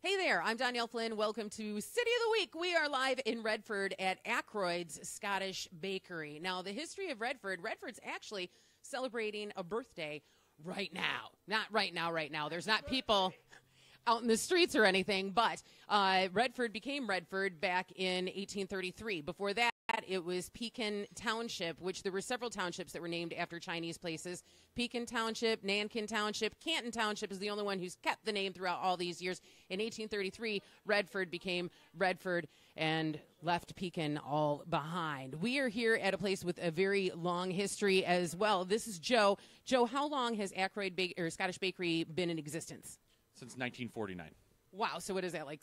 Hey there, I'm Danielle Flynn. Welcome to City of the Week. We are live in Redford at Ackroyd's Scottish Bakery. Now, the history of Redford's actually celebrating a birthday right now. Not right now. There's not people out in the streets or anything, but Redford became Redford back in 1833. Before that, it was Pekin Township, which there were several townships that were named after Chinese places. Pekin Township, Nankin Township, Canton Township is the only one who's kept the name throughout all these years. In 1833, Redford became Redford and left Pekin all behind. We are here at a place with a very long history as well. This is Joe. Joe, how long has Ackroyd Scottish Bakery been in existence? Since 1949. Wow, so what is that, like,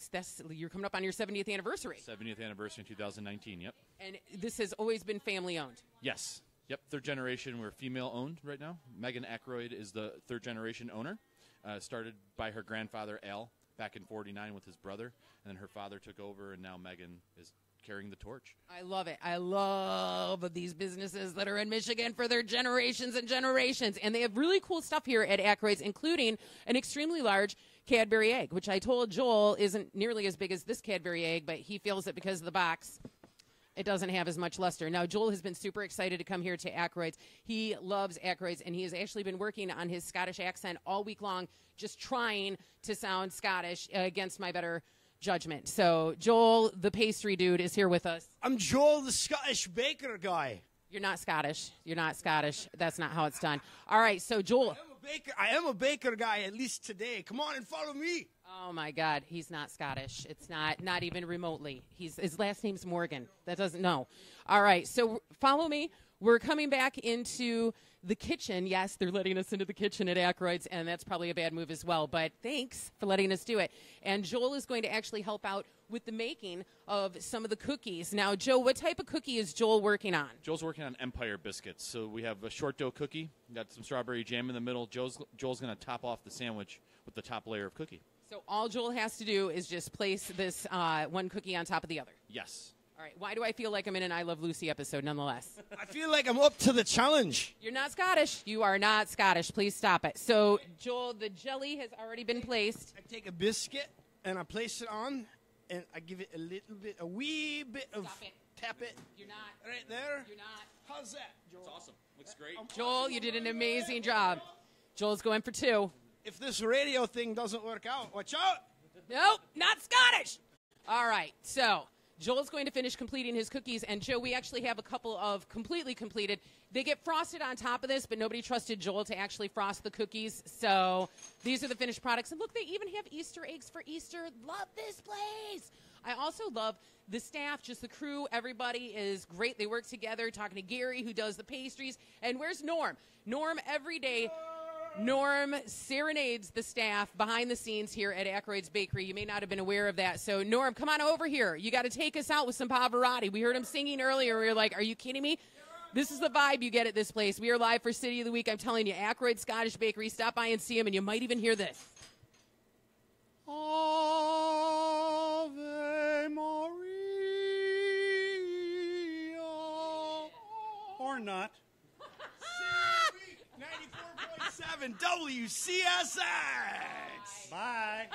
you're coming up on your 70th anniversary? 70th anniversary in 2019, yep. And this has always been family-owned? Yes. Yep, third generation. We're female-owned right now. Megan Ackroyd is the third-generation owner. Started by her grandfather, Al, back in 49 with his brother. And then her father took over, and now Megan is carrying the torch. I love it. I love these businesses that are in Michigan for their generations and generations. And they have really cool stuff here at Ackroyd's, including an extremely large Cadbury egg, which I told Joel isn't nearly as big as this Cadbury egg, but he feels that because of the box, it doesn't have as much luster. Now, Joel has been super excited to come here to Ackroyd's. He loves Ackroyd's, and he has actually been working on his Scottish accent all week long, just trying to sound Scottish against my better judgment. So, Joel, the pastry dude, is here with us. I'm Joel, the Scottish baker guy. You're not Scottish. You're not Scottish. That's not how it's done. All right, so, Joel. I am a baker guy, at least today. Come on and follow me. Oh, my God. He's not Scottish. It's not even remotely. His last name's Morgan. That doesn't know. All right, so follow me. We're coming back into the kitchen. Yes, they're letting us into the kitchen at Ackroyd's, and that's probably a bad move as well, but thanks for letting us do it. And Joel is going to actually help out with the making of some of the cookies. Now, Joe, what type of cookie is Joel working on? Joel's working on Empire biscuits. So we have a short dough cookie, got some strawberry jam in the middle. Joel's going to top off the sandwich with the top layer of cookie. So all Joel has to do is just place this one cookie on top of the other. Yes. All right. Why do I feel like I'm in an I Love Lucy episode nonetheless? I feel like I'm up to the challenge. You're not Scottish. You are not Scottish. Please stop it. So, Joel, the jelly has already been placed. I take a biscuit and I place it on, and I give it a wee bit of tap it. You're not. Right there. You're not. How's that, Joel? It's awesome. Looks great. Joel, you did an amazing job. Joel's going for 2. If this radio thing doesn't work out, watch out. Nope, not Scottish. All right, so Joel's going to finish completing his cookies, and Joe, we actually have a couple of completely completed. They get frosted on top of this, but nobody trusted Joel to actually frost the cookies, so these are the finished products. And look, they even have Easter eggs for Easter. Love this place. I also love the staff, just the crew. Everybody is great. They work together, talking to Gary, who does the pastries. And where's Norm? Norm, every day, Norm serenades the staff behind the scenes here at Ackroyd's Bakery. You may not have been aware of that. So, Norm, come on over here. You got to take us out with some Pavarotti. We heard him singing earlier. We were like, are you kidding me? This is the vibe you get at this place. We are live for City of the Week. I'm telling you, Ackroyd Scottish Bakery. Stop by and see him, and you might even hear this. Ave Maria. Or not. 94.7 WCSX. Bye.